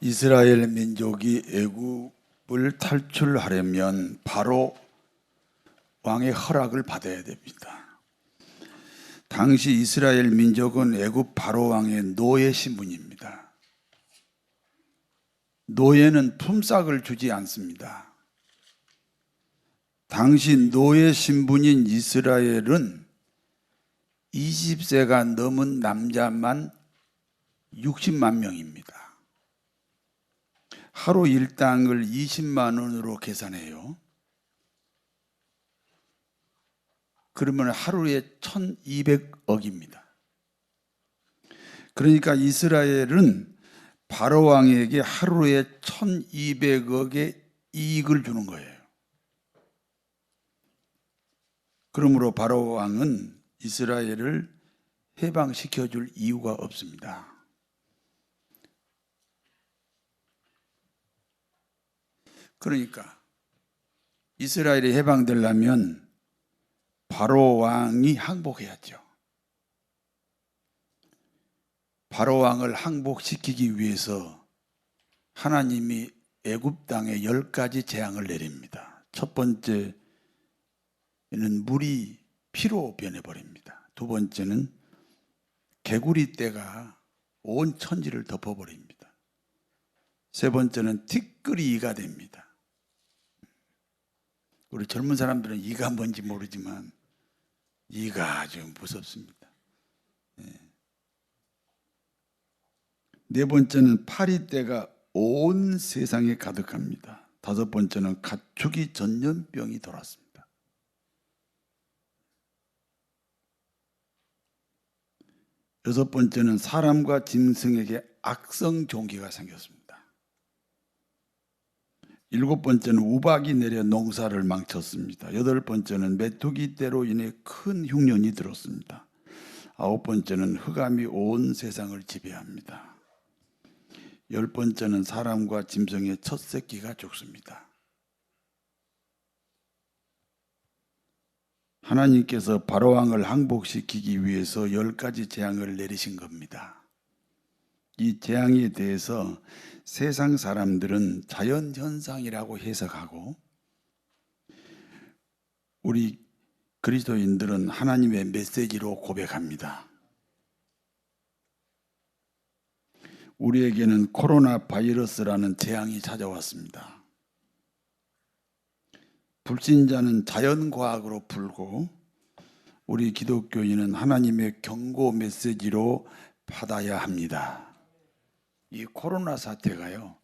이스라엘 민족이 애굽을 탈출하려면 바로 왕의 허락을 받아야 됩니다. 당시 이스라엘 민족은 애굽 바로 왕의 노예 신분입니다. 노예는 품삯을 주지 않습니다. 당시 노예 신분인 이스라엘은 20세가 넘은 남자만 60만 명입니다. 하루 일당을 20만 원으로 계산해요. 그러면 하루에 1200억입니다. 그러니까 이스라엘은 바로 왕에게 하루에 1200억의 이익을 주는 거예요. 그러므로 바로 왕은 이스라엘을 해방시켜 줄 이유가 없습니다. 그러니까 이스라엘이 해방되려면 바로 왕이 항복해야죠. 바로 왕을 항복시키기 위해서 하나님이 애굽 땅에 10가지 재앙을 내립니다. 첫 번째는 물이 피로 변해버립니다. 두 번째는 개구리 떼가 온 천지를 덮어버립니다. 세 번째는 티끌이 이가 됩니다. 우리 젊은 사람들은 이가 뭔지 모르지만 이가 아주 무섭습니다. 네 번째는 파리떼가 온 세상에 가득합니다. 다섯 번째는 가축이 전염병이 돌았습니다. 여섯 번째는 사람과 짐승에게 악성 종기가 생겼습니다. 일곱 번째는 우박이 내려 농사를 망쳤습니다. 여덟 번째는 메뚜기 떼로 인해 큰 흉년이 들었습니다. 아홉 번째는 흑암이 온 세상을 지배합니다. 열 번째는 사람과 짐승의 첫 새끼가 죽습니다. 하나님께서 바로왕을 항복시키기 위해서 10가지 재앙을 내리신 겁니다. 이 재앙에 대해서 세상 사람들은 자연현상이라고 해석하고 우리 그리스도인들은 하나님의 메시지로 고백합니다. 우리에게는 코로나 바이러스라는 재앙이 찾아왔습니다. 불신자는 자연과학으로 풀고 우리 기독교인은 하나님의 경고 메시지로 받아야 합니다. 이 코로나 사태가요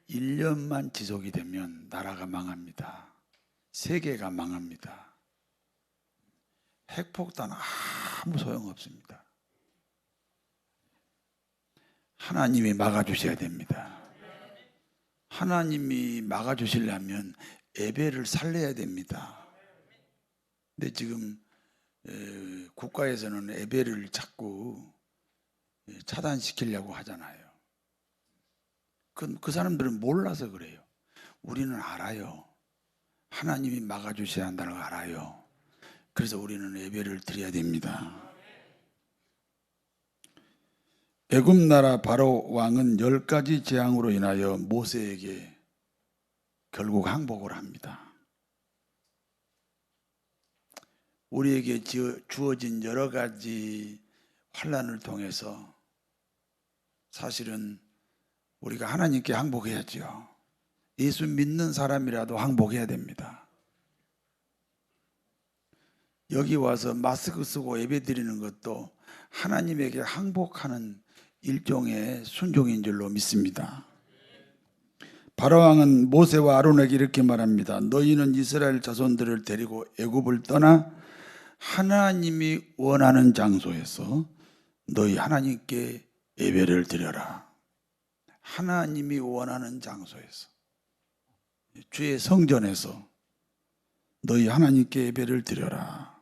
1년만 지속이 되면 나라가 망합니다. 세계가 망합니다. 핵폭탄 아무 소용없습니다. 하나님이 막아주셔야 됩니다. 하나님이 막아주시려면 예배를 살려야 됩니다. 근데 지금 국가에서는 예배를 자꾸 차단시키려고 하잖아요. 그 사람들은 몰라서 그래요. 우리는 알아요. 하나님이 막아주셔야 한다는 걸 알아요. 그래서 우리는 예배를 드려야 됩니다. 애굽 나라 바로 왕은 10가지 재앙으로 인하여 모세에게 결국 항복을 합니다. 우리에게 주어진 여러 가지 환난을 통해서 사실은 우리가 하나님께 항복해야죠. 예수 믿는 사람이라도 항복해야 됩니다. 여기 와서 마스크 쓰고 예배 드리는 것도 하나님에게 항복하는 일종의 순종인 줄로 믿습니다. 바로왕은 모세와 아론에게 이렇게 말합니다. 너희는 이스라엘 자손들을 데리고 애굽을 떠나 하나님이 원하는 장소에서 너희 하나님께 예배를 드려라. 하나님이 원하는 장소에서 주의 성전에서 너희 하나님께 예배를 드려라.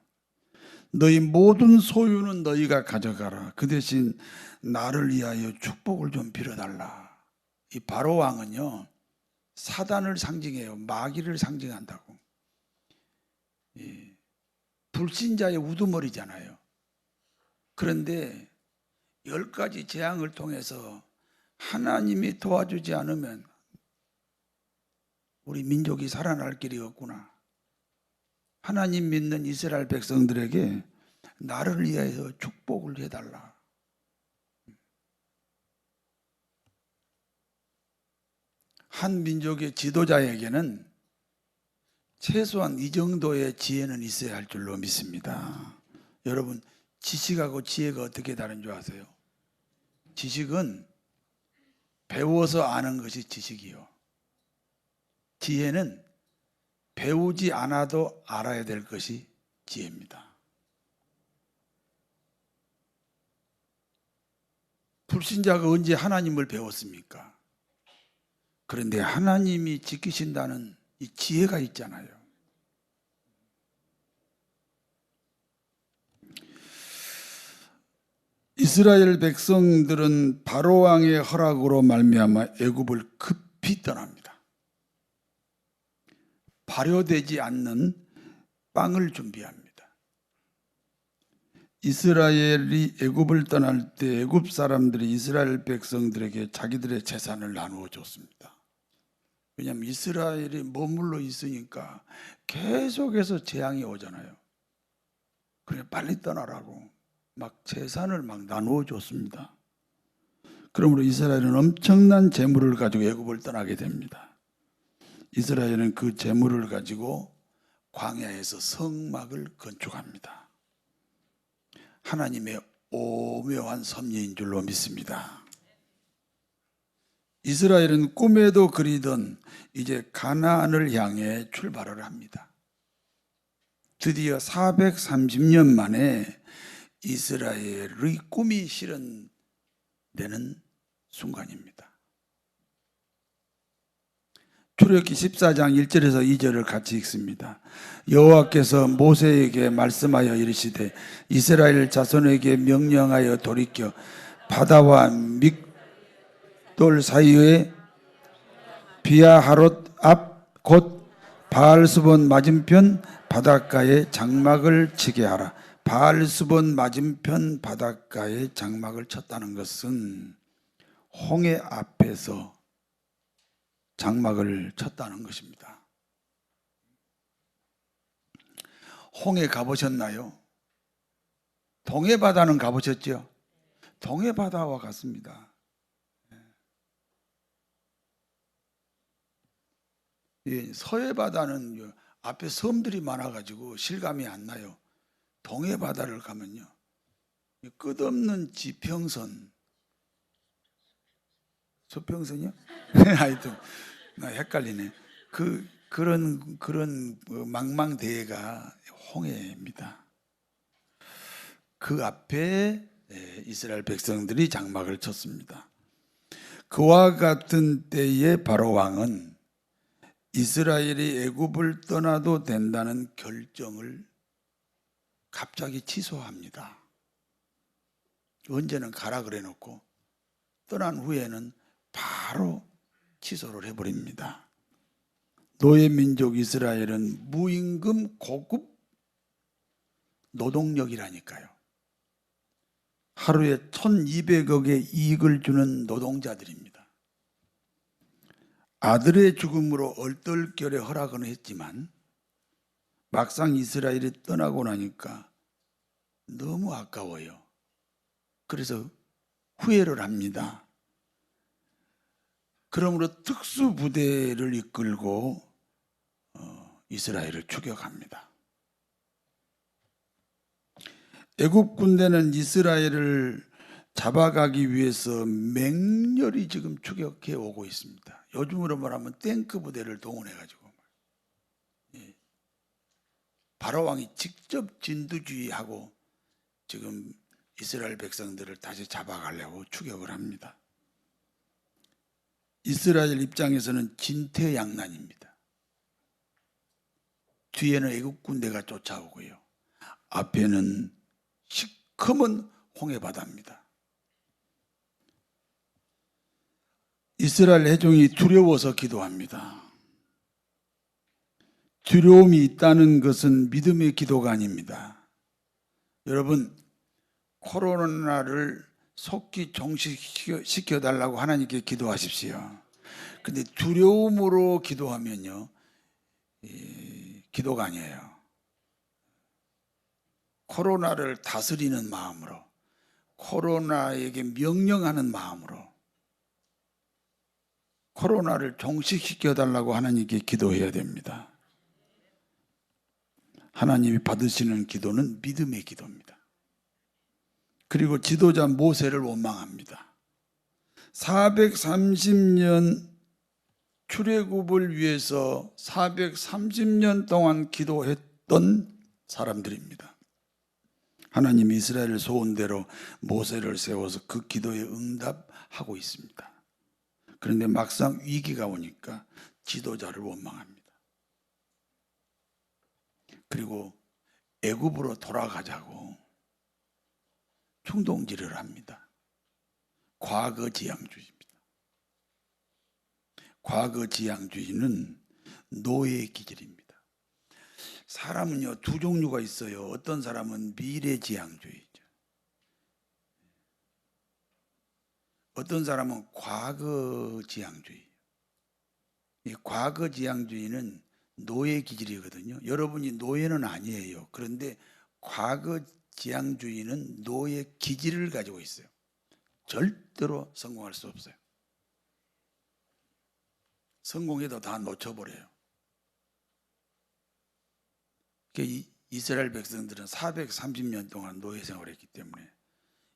너희 모든 소유는 너희가 가져가라. 그 대신 나를 위하여 축복을 좀 빌어달라. 이 바로왕은요 사단을 상징해요. 마귀를 상징한다고. 불신자의 우두머리잖아요. 그런데 10가지 재앙을 통해서 하나님이 도와주지 않으면 우리 민족이 살아날 길이 없구나. 하나님 믿는 이스라엘 백성들에게 나를 위하여 축복을 해달라. 한 민족의 지도자에게는 최소한 이 정도의 지혜는 있어야 할 줄로 믿습니다. 여러분, 지식하고 지혜가 어떻게 다른 줄 아세요? 지식은 배워서 아는 것이 지식이요. 지혜는 배우지 않아도 알아야 될 것이 지혜입니다. 불신자가 언제 하나님을 배웠습니까? 그런데 하나님이 지키신다는 이 지혜가 있잖아요. 이스라엘 백성들은 바로 왕의 허락으로 말미암아 애굽을 급히 떠납니다. 발효되지 않는 빵을 준비합니다. 이스라엘이 애굽을 떠날 때 애굽 사람들이 이스라엘 백성들에게 자기들의 재산을 나누어 줬습니다. 왜냐하면 이스라엘이 머물러 있으니까 계속해서 재앙이 오잖아요. 그래 빨리 떠나라고 막 재산을 막 나누어 줬습니다. 그러므로 이스라엘은 엄청난 재물을 가지고 애굽을 떠나게 됩니다. 이스라엘은 그 재물을 가지고 광야에서 성막을 건축합니다. 하나님의 오묘한 섭리인 줄로 믿습니다. 이스라엘은 꿈에도 그리던 이제 가나안을 향해 출발을 합니다. 드디어 430년 만에 이스라엘의 꿈이 실현되는 순간입니다. 출애굽기 14장 1절에서 2절을 같이 읽습니다. 여호와께서 모세에게 말씀하여 이르시되 이스라엘 자손에게 명령하여 돌이켜 바다와 믹돌 사이에 비아하롯 앞 곧 바알스본 맞은편 바닷가에 장막을 치게 하라. 바알스본 맞은편 바닷가에 장막을 쳤다는 것은 홍해 앞에서 장막을 쳤다는 것입니다. 홍해 가보셨나요? 동해바다는 가보셨죠? 동해바다와 같습니다. 서해바다는 앞에 섬들이 많아가지고 실감이 안 나요. 동해바다를 가면요, 끝없는 지평선, 수평선이요? 하여튼 나 헷갈리네. 그런 망망대해가 홍해입니다. 그 앞에 이스라엘 백성들이 장막을 쳤습니다. 그와 같은 때에 바로 왕은 이스라엘이 애굽을 떠나도 된다는 결정을 갑자기 취소합니다. 언제는 가라 그래 놓고 떠난 후에는 바로 취소를 해버립니다. 노예 민족 이스라엘은 무임금 고급 노동력이라니까요. 하루에 1200억의 이익을 주는 노동자들입니다. 아들의 죽음으로 얼떨결에 허락은 했지만 막상 이스라엘이 떠나고 나니까 너무 아까워요. 그래서 후회를 합니다. 그러므로 특수부대를 이끌고 이스라엘을 추격합니다. 애굽 군대는 이스라엘을 잡아가기 위해서 맹렬히 지금 추격해 오고 있습니다. 요즘으로 말하면 탱크 부대를 동원해가지고 바로 왕이 직접 진두지휘하고 지금 이스라엘 백성들을 다시 잡아가려고 추격을 합니다. 이스라엘 입장에서는 진퇴양난입니다. 뒤에는 애국 군대가 쫓아오고요, 앞에는 시커먼 홍해바다입니다. 이스라엘 회중이 두려워서 기도합니다. 두려움이 있다는 것은 믿음의 기도가 아닙니다. 여러분, 코로나를 속히 종식시켜 달라고 하나님께 기도하십시오. 근데 두려움으로 기도하면요, 기도가 아니에요. 코로나를 다스리는 마음으로, 코로나에게 명령하는 마음으로, 코로나를 종식시켜 달라고 하나님께 기도해야 됩니다. 하나님이 받으시는 기도는 믿음의 기도입니다. 그리고 지도자 모세를 원망합니다. 430년 출애굽을 위해서 430년 동안 기도했던 사람들입니다. 하나님이 이스라엘 소원대로 모세를 세워서 그 기도에 응답하고 있습니다. 그런데 막상 위기가 오니까 지도자를 원망합니다. 그리고 애굽으로 돌아가자고 충동질을 합니다. 과거지향주의입니다. 과거지향주의는 노예의 기질입니다. 사람은요, 두 종류가 있어요. 어떤 사람은 미래지향주의죠. 어떤 사람은 과거지향주의. 이 과거지향주의는 노예 기질이거든요. 여러분이 노예는 아니에요. 그런데 과거지향주의는 노예 기질을 가지고 있어요. 절대로 성공할 수 없어요. 성공해도 다 놓쳐버려요. 이스라엘 백성들은 430년 동안 노예 생활을 했기 때문에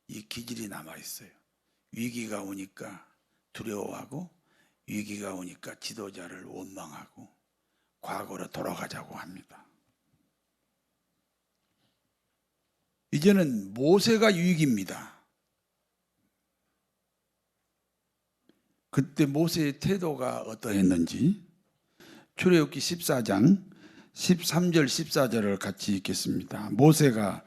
이 기질이 남아있어요. 위기가 오니까 두려워하고, 위기가 오니까 지도자를 원망하고, 과거로 돌아가자고 합니다. 이제는 모세가 위기입니다. 그때 모세의 태도가 어떠했는지 출애굽기 14장 13절 14절을 같이 읽겠습니다. 모세가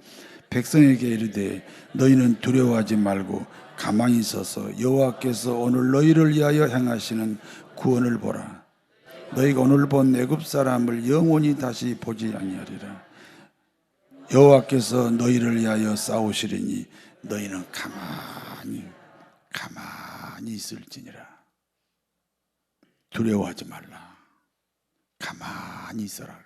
백성에게 이르되 너희는 두려워하지 말고 가만히 있어서 여호와께서 오늘 너희를 위하여 행하시는 구원을 보라. 너희가 오늘 본 애굽 사람을 영원히 다시 보지 아니하리라. 여호와께서 너희를 위하여 싸우시리니 너희는 가만히 있을지니라. 두려워하지 말라. 가만히 있어라.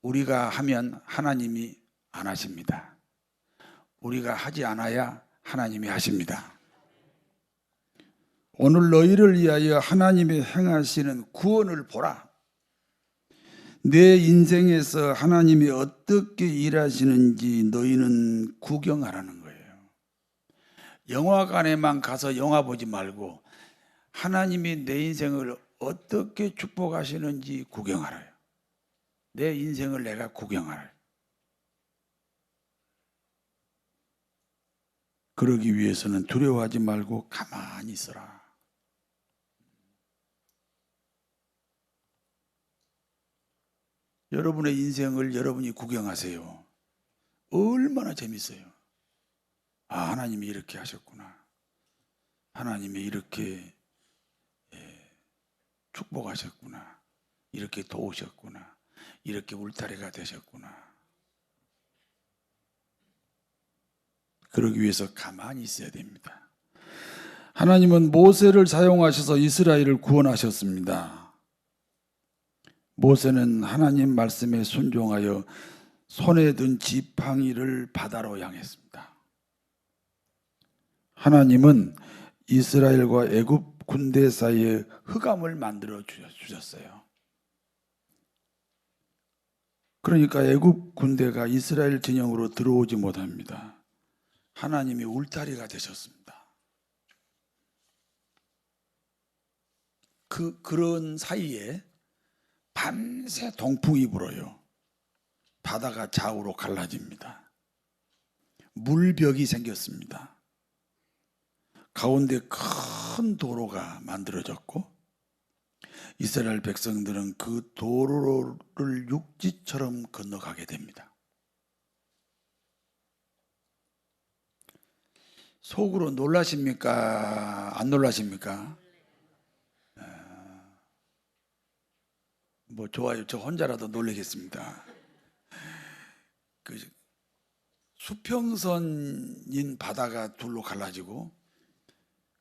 우리가 하면 하나님이 안 하십니다. 우리가 하지 않아야 하나님이 하십니다. 오늘 너희를 위하여 하나님이 행하시는 구원을 보라. 내 인생에서 하나님이 어떻게 일하시는지 너희는 구경하라는 거예요. 영화관에만 가서 영화 보지 말고 하나님이 내 인생을 어떻게 축복하시는지 구경하라요. 내 인생을 내가 구경하라. 그러기 위해서는 두려워하지 말고 가만히 있어라. 여러분의 인생을 여러분이 구경하세요. 얼마나 재밌어요. 아, 하나님이 이렇게 하셨구나. 하나님이 이렇게 축복하셨구나. 이렇게 도우셨구나. 이렇게 울타리가 되셨구나. 그러기 위해서 가만히 있어야 됩니다. 하나님은 모세를 사용하셔서 이스라엘을 구원하셨습니다. 모세는 하나님 말씀에 순종하여 손에 든 지팡이를 바다로 향했습니다. 하나님은 이스라엘과 애굽 군대 사이에 흑암을 만들어 주셨어요. 그러니까 애굽 군대가 이스라엘 진영으로 들어오지 못합니다. 하나님이 울타리가 되셨습니다. 그런 사이에 밤새 동풍이 불어요. 바다가 좌우로 갈라집니다. 물벽이 생겼습니다. 가운데 큰 도로가 만들어졌고 이스라엘 백성들은 그 도로를 육지처럼 건너가게 됩니다. 속으로 놀라십니까? 안 놀라십니까? 뭐 좋아요. 저 혼자라도 놀라겠습니다. 그 수평선인 바다가 둘로 갈라지고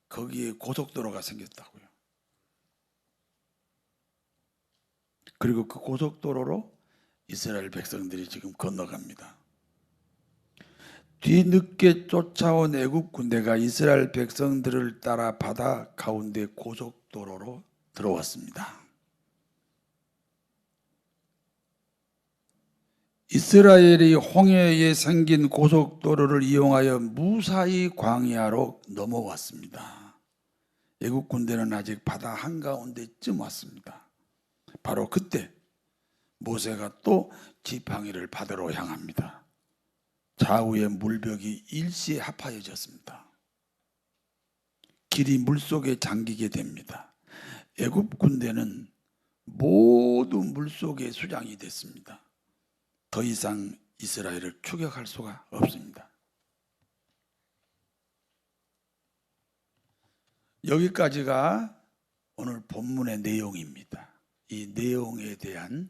거기에 고속도로가 생겼다고요. 그리고 그 고속도로로 이스라엘 백성들이 지금 건너갑니다. 뒤늦게 쫓아온 애굽 군대가 이스라엘 백성들을 따라 바다 가운데 고속도로로 들어왔습니다. 이스라엘이 홍해에 생긴 고속도로를 이용하여 무사히 광야로 넘어왔습니다. 애국 군대는 아직 바다 한가운데쯤 왔습니다. 바로 그때 모세가 또 지팡이를 바다로 향합니다. 좌우의 물벽이 일시에 합하여졌습니다. 길이 물속에 잠기게 됩니다. 애국 군대는 모두 물속에 수장이 됐습니다. 더 이상 이스라엘을 추격할 수가 없습니다. 여기까지가 오늘 본문의 내용입니다. 이 내용에 대한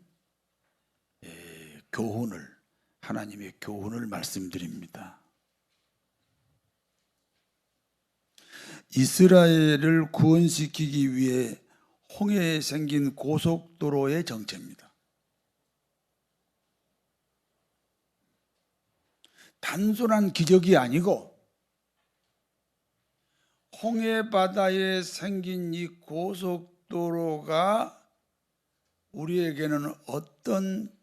교훈을, 하나님의 교훈을 말씀드립니다. 이스라엘을 구원시키기 위해 홍해에 생긴 고속도로의 정체입니다. 단순한 기적이 아니고 홍해 바다에 생긴 이 고속도로가 우리에게는 어떤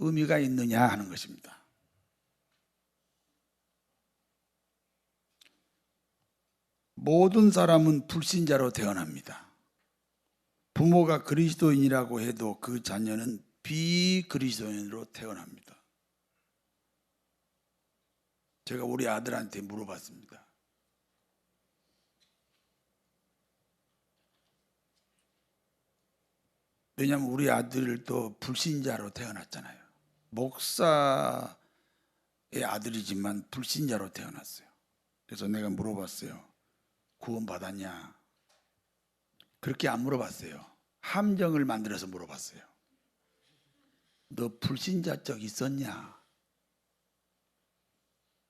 의미가 있느냐 하는 것입니다. 모든 사람은 불신자로 태어납니다. 부모가 그리스도인이라고 해도 그 자녀는 비그리스도인으로 태어납니다. 제가 우리 아들한테 물어봤습니다. 왜냐하면 우리 아들도 불신자로 태어났잖아요. 목사의 아들이지만 불신자로 태어났어요. 그래서 내가 물어봤어요. 구원받았냐? 그렇게 안 물어봤어요. 함정을 만들어서 물어봤어요. 너 불신자 적 있었냐?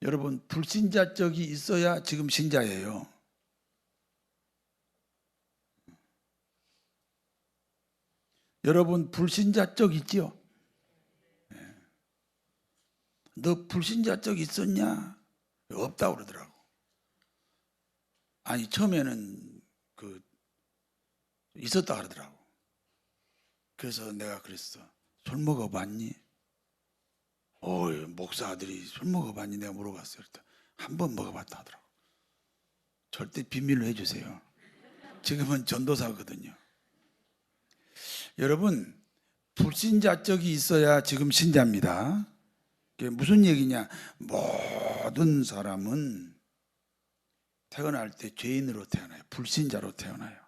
여러분, 불신자 적이 있어야 지금 신자예요. 여러분, 불신자 적 있지요? 너 불신자 적 있었냐? 없다고 그러더라고. 아니, 처음에는 있었다 그러더라고. 그래서 내가 그랬어. 술 먹어봤니? 목사 아들이 술 먹어봤니? 내가 물어봤어요. 한 번 먹어봤다 하더라고. 절대 비밀로 해주세요. 지금은 전도사거든요. 여러분, 불신자 적이 있어야 지금 신자입니다. 그게 무슨 얘기냐? 모든 사람은 태어날 때 죄인으로 태어나요. 불신자로 태어나요.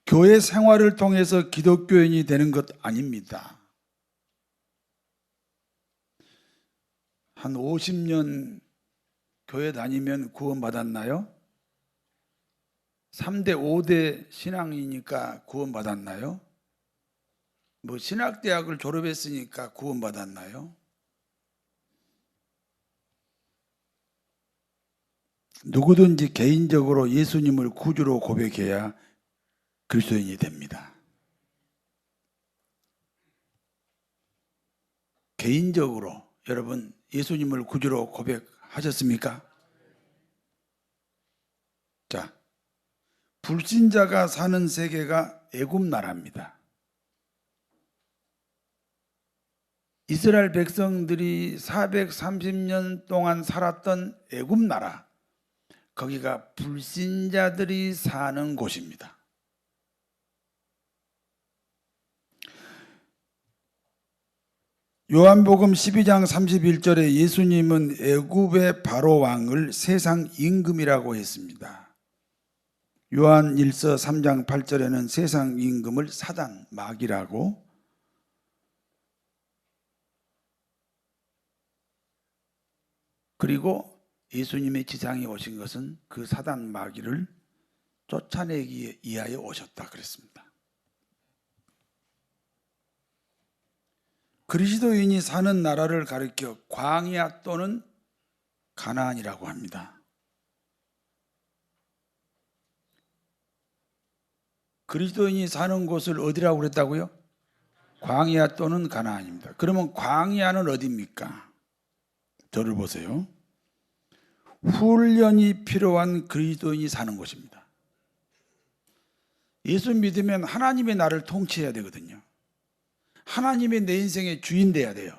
교회 생활을 통해서 기독교인이 되는 것 아닙니다. 한 50년 교회 다니면 구원받았나요? 3대, 5대 신앙이니까 구원받았나요? 신학대학을 졸업했으니까 구원받았나요? 누구든지 개인적으로 예수님을 구주로 고백해야 그리스도인이 됩니다. 개인적으로 여러분 예수님을 구주로 고백하셨습니까? 자, 불신자가 사는 세계가 애굽 나라입니다. 이스라엘 백성들이 430년 동안 살았던 애굽 나라, 거기가 불신자들이 사는 곳입니다. 요한복음 12장 31절에 예수님은 애굽의 바로 왕을 세상 임금이라고 했습니다. 요한 1서 3장 8절에는 세상 임금을 사단, 마귀라고, 그리고 예수님의 지상에 오신 것은 그 사단 마귀를 쫓아내기 위하여 오셨다 그랬습니다. 그리스도인이 사는 나라를 가리켜 광야 또는 가나안이라고 합니다. 그리스도인이 사는 곳을 어디라고 그랬다고요? 광야 또는 가나안입니다. 그러면 광야는 어디입니까? 저를 보세요. 훈련이 필요한 그리스도인이 사는 곳입니다. 예수 믿으면 하나님의 나를 통치해야 되거든요. 하나님이 내 인생의 주인 돼야 돼요.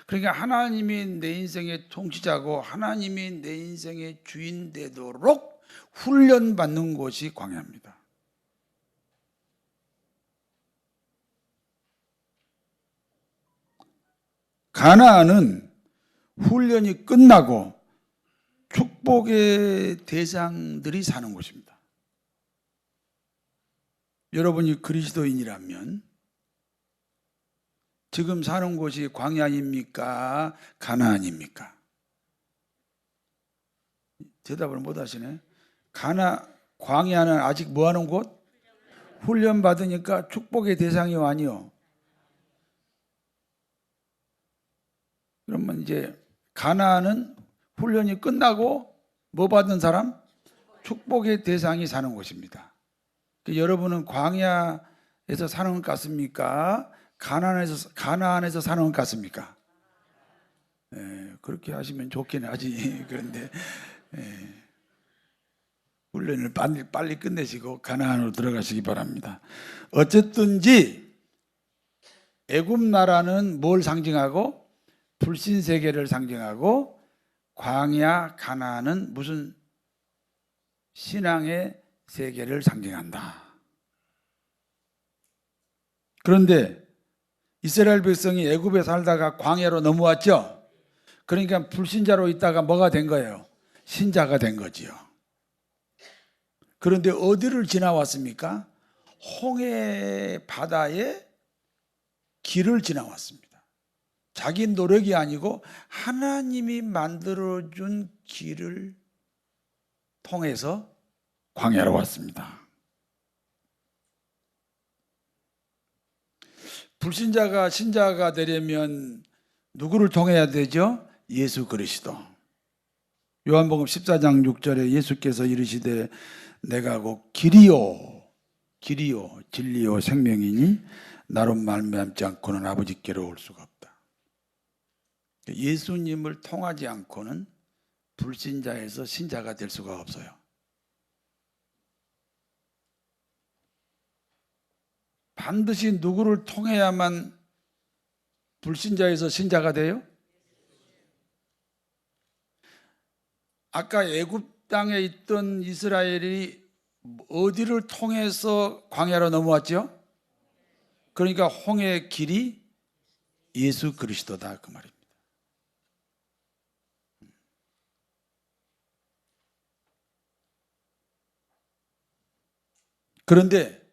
그러니까 하나님이 내 인생의 통치자고 하나님이 내 인생의 주인 되도록 훈련받는 곳이 광야입니다. 가나안은 훈련이 끝나고 축복의 대상들이 사는 곳입니다. 여러분이 그리스도인이라면 지금 사는 곳이 광야입니까? 가나안입니까? 대답을 못 하시네. 광야는 아직 뭐 하는 곳? 훈련 받으니까 축복의 대상이 아니요. 그러면 이제 가나안은 훈련이 끝나고 뭐 받은 사람? 축복의 대상이 사는 곳입니다. 여러분은 광야에서 사는 것 같습니까? 가나안에서 사는 것 같습니까? 그렇게 하시면 좋긴 하지. 그런데 훈련을 빨리 끝내시고 가나안으로 들어가시기 바랍니다. 어쨌든지 애굽 나라는 뭘 상징하고? 불신 세계를 상징하고, 광야 가나안은 무슨 신앙의 세계를 상징한다. 그런데 이스라엘 백성이 애굽에 살다가 광야로 넘어왔죠. 그러니까 불신자로 있다가 뭐가 된 거예요? 신자가 된 거지요. 그런데 어디를 지나왔습니까? 홍해 바다의 길을 지나왔습니다. 자기 노력이 아니고 하나님이 만들어준 길을 통해서 광야로 왔습니다. 불신자가 신자가 되려면 누구를 통해야 되죠? 예수 그리스도. 요한복음 14장 6절에 예수께서 이르시되 내가 곧 길이요 진리요 생명이니 나로 말미암지 않고는 아버지께로 올 수가 없다. 예수님을 통하지 않고는 불신자에서 신자가 될 수가 없어요. 반드시 누구를 통해야만 불신자에서 신자가 돼요? 아까 애굽 땅에 있던 이스라엘이 어디를 통해서 광야로 넘어왔죠? 그러니까 홍해의 길이 예수 그리스도다 그 말입니다. 그런데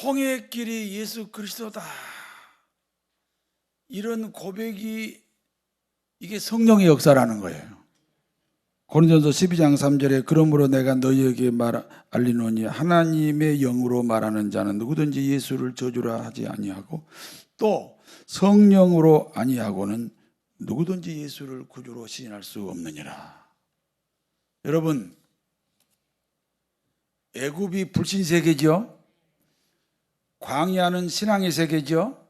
홍해의 길이 예수 그리스도다 이런 고백이 이게 성령의 역사라는 거예요. 고린도전서 12장 3절에 그러므로 내가 너희에게 알리노니 하나님의 영으로 말하는 자는 누구든지 예수를 저주라 하지 아니하고 또 성령으로 아니하고는 누구든지 예수를 구주로 시인할 수 없느니라. 여러분, 애굽이 불신 세계죠. 광야는 신앙의 세계죠.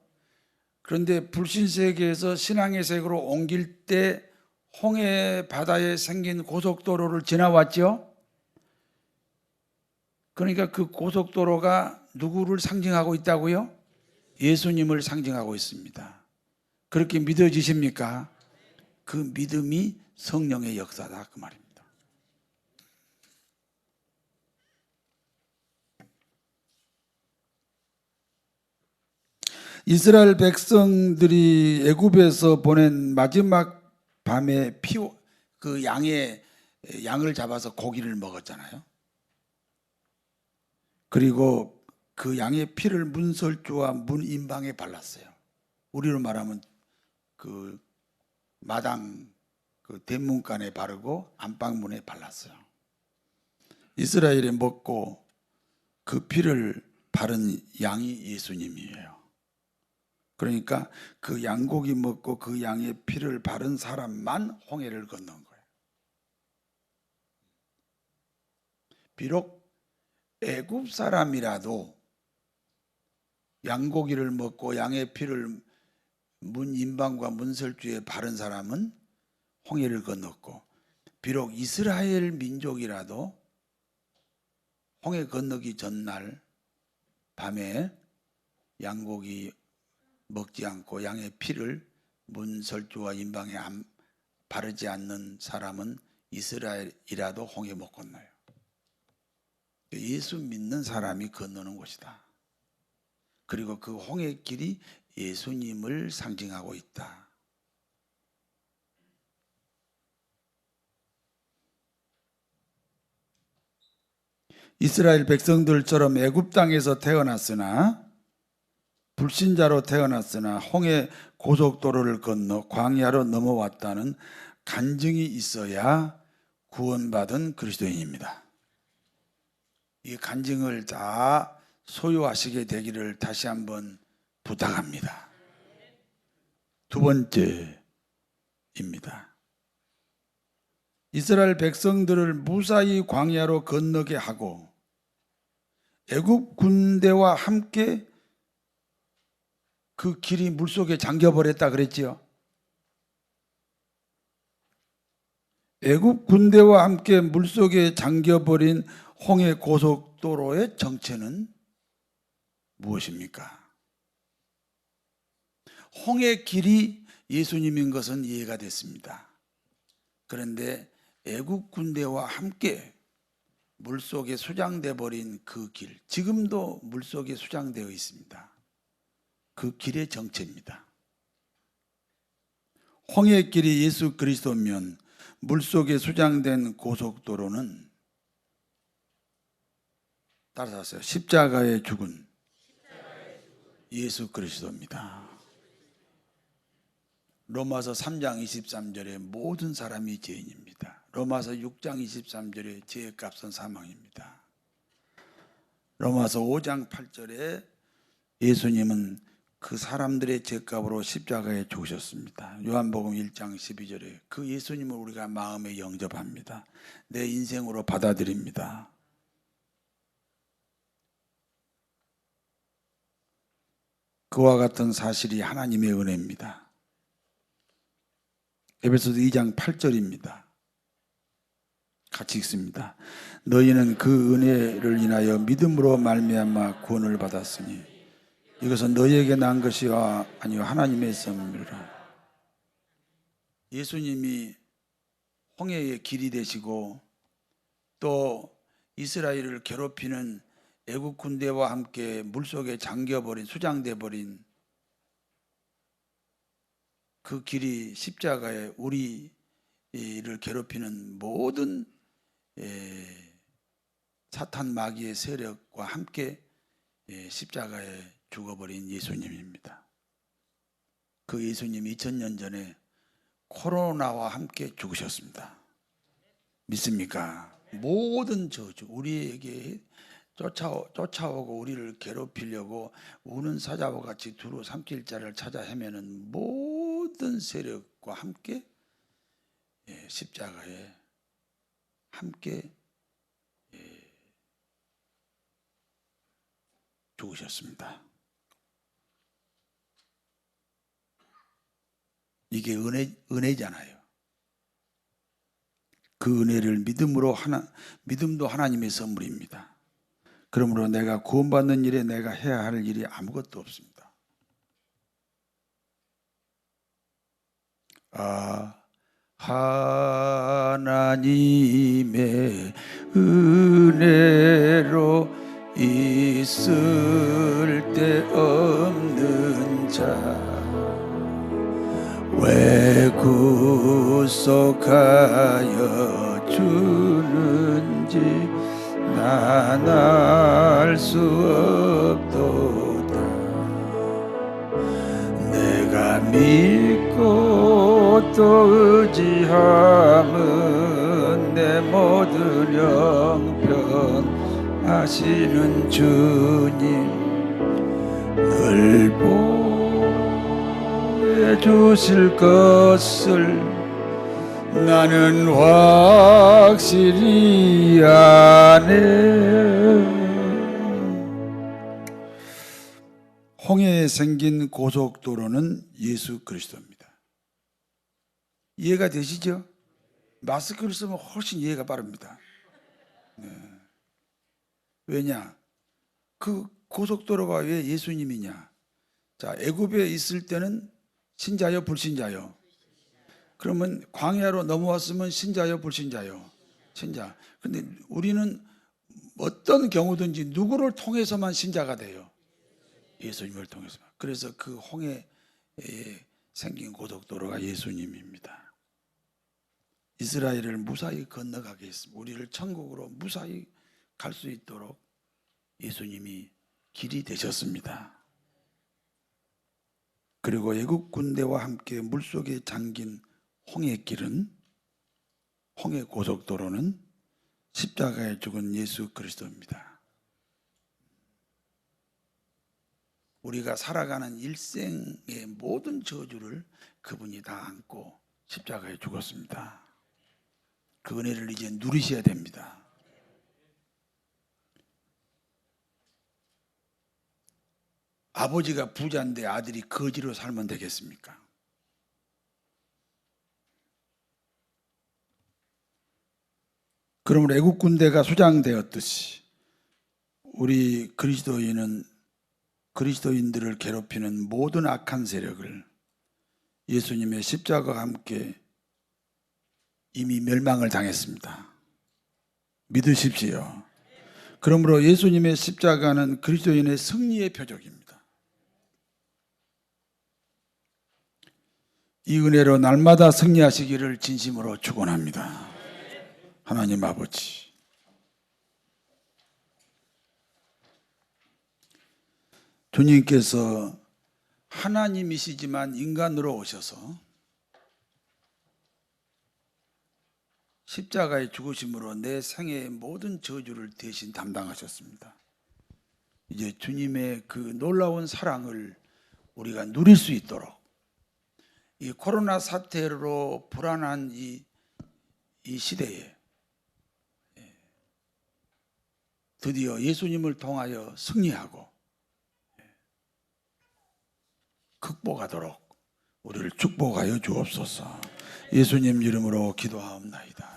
그런데 불신 세계에서 신앙의 세계로 옮길 때 홍해 바다에 생긴 고속도로를 지나왔죠. 그러니까 그 고속도로가 누구를 상징하고 있다고요? 예수님을 상징하고 있습니다. 그렇게 믿어지십니까? 그 믿음이 성령의 역사다 그 말입니다. 이스라엘 백성들이 애굽에서 보낸 마지막 밤에 그 양을 잡아서 고기를 먹었잖아요. 그리고 그 양의 피를 문설주와 문인방에 발랐어요. 우리로 말하면 그 마당 그 대문간에 바르고 안방문에 발랐어요. 이스라엘이 먹고 그 피를 바른 양이 예수님이에요. 그러니까 그 양고기 먹고 그 양의 피를 바른 사람만 홍해를 건넌 거예요. 비록 애굽 사람이라도 양고기를 먹고 양의 피를 문인방과 문설주에 바른 사람은 홍해를 건넜고, 비록 이스라엘 민족이라도 홍해 건너기 전날 밤에 양고기 먹지 않고 양의 피를 문설주와 인방에 바르지 않는 사람은 이스라엘이라도 홍해 못 건너요. 예수 믿는 사람이 건너는 곳이다. 그리고 그 홍해 길이 예수님을 상징하고 있다. 이스라엘 백성들처럼 애굽 땅에서 태어났으나, 불신자로 태어났으나 홍해 고속도로를 건너 광야로 넘어왔다는 간증이 있어야 구원받은 그리스도인입니다. 이 간증을 다 소유하시게 되기를 다시 한번 부탁합니다. 두 번째입니다. 이스라엘 백성들을 무사히 광야로 건너게 하고 애굽 군대와 함께 그 길이 물속에 잠겨버렸다 그랬지요. 애굽 군대와 함께 물속에 잠겨버린 홍해 고속도로의 정체는 무엇입니까? 홍해 길이 예수님인 것은 이해가 됐습니다. 그런데 애굽 군대와 함께 물속에 수장돼 버린 그 길, 지금도 물속에 수장되어 있습니다. 그 길의 정체입니다. 홍해 길이 예수 그리스도면 물속에 수장된 고속도로는, 따라서 십자가에 죽은 예수 그리스도입니다. 로마서 3장 23절에 모든 사람이 죄인입니다. 로마서 6장 23절에 죄의 값은 사망입니다. 로마서 5장 8절에 예수님은 그 사람들의 죄값으로 십자가에 죽으셨습니다. 요한복음 1장 12절에 그 예수님을 우리가 마음에 영접합니다. 내 인생으로 받아들입니다. 그와 같은 사실이 하나님의 은혜입니다. 에베소서 2장 8절입니다. 같이 읽습니다. 너희는 그 은혜를 인하여 믿음으로 말미암아 구원을 받았으니 이것은 너희에게 난 것이 아니요 하나님의 선물이라. 예수님이 홍해의 길이 되시고 또 이스라엘을 괴롭히는 애국 군대와 함께 물속에 잠겨버린, 수장돼 버린 그 길이 십자가에 우리를 괴롭히는 모든 사탄 마귀의 세력과 함께 십자가에 죽어버린 예수님입니다. 그 예수님이 2000년 전에 코로나와 함께 죽으셨습니다. 믿습니까? 모든 저주, 우리에게 쫓아오고 우리를 괴롭히려고 우는 사자와 같이 두루 삼킬 자를 찾아 헤매는 모든 세력과 함께 십자가에 함께 죽으셨습니다. 이게 은혜잖아요. 그 은혜를 믿음도 하나님의 선물입니다. 그러므로 내가 구원받는 일에 내가 해야 할 일이 아무것도 없습니다. 하나님의 은혜로 있을 데 없는 자 왜 구속하여 주는지 난 알 수 없도다. 내가 믿고 또 의지함은 내 모든 형편 하시는 주님 늘 주실 것을 나는 확실히 아네. 홍해에 생긴 고속도로는 예수 그리스도입니다. 이해가 되시죠? 마스크를 쓰면 훨씬 이해가 빠릅니다. 네. 왜냐? 그 고속도로가 왜 예수님이냐? 자, 애굽에 있을 때는 신자요, 불신자요? 그러면 광야로 넘어왔으면 신자요, 불신자요? 신자. 근데 우리는 어떤 경우든지 누구를 통해서만 신자가 돼요? 예수님을 통해서만. 그래서 그 홍해에 생긴 고속도로가 예수님입니다. 이스라엘을 무사히 건너가게 했습니다. 우리를 천국으로 무사히 갈 수 있도록 예수님이 길이 되셨습니다. 그리고 애국 군대와 함께 물속에 잠긴 홍해길은, 홍해 고속도로는 십자가에 죽은 예수 그리스도입니다. 우리가 살아가는 일생의 모든 저주를 그분이 다 안고 십자가에 죽었습니다. 그 은혜를 이제 누리셔야 됩니다. 아버지가 부자인데 아들이 거지로 살면 되겠습니까? 그러므로 애국 군대가 수장되었듯이 우리 그리스도인들을 괴롭히는 모든 악한 세력을 예수님의 십자가와 함께 이미 멸망을 당했습니다. 믿으십시오. 그러므로 예수님의 십자가는 그리스도인의 승리의 표적입니다. 이 은혜로 날마다 승리하시기를 진심으로 축원합니다. 하나님 아버지, 주님께서 하나님이시지만 인간으로 오셔서 십자가에 죽으심으로 내 생애의 모든 저주를 대신 담당하셨습니다. 이제 주님의 그 놀라운 사랑을 우리가 누릴 수 있도록, 이 코로나 사태로 불안한 이 시대에 드디어 예수님을 통하여 승리하고 극복하도록 우리를 축복하여 주옵소서. 예수님 이름으로 기도하옵나이다.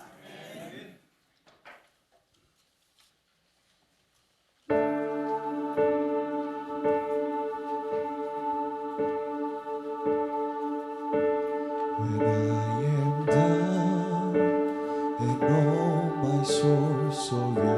When I am down and all my soul so weary,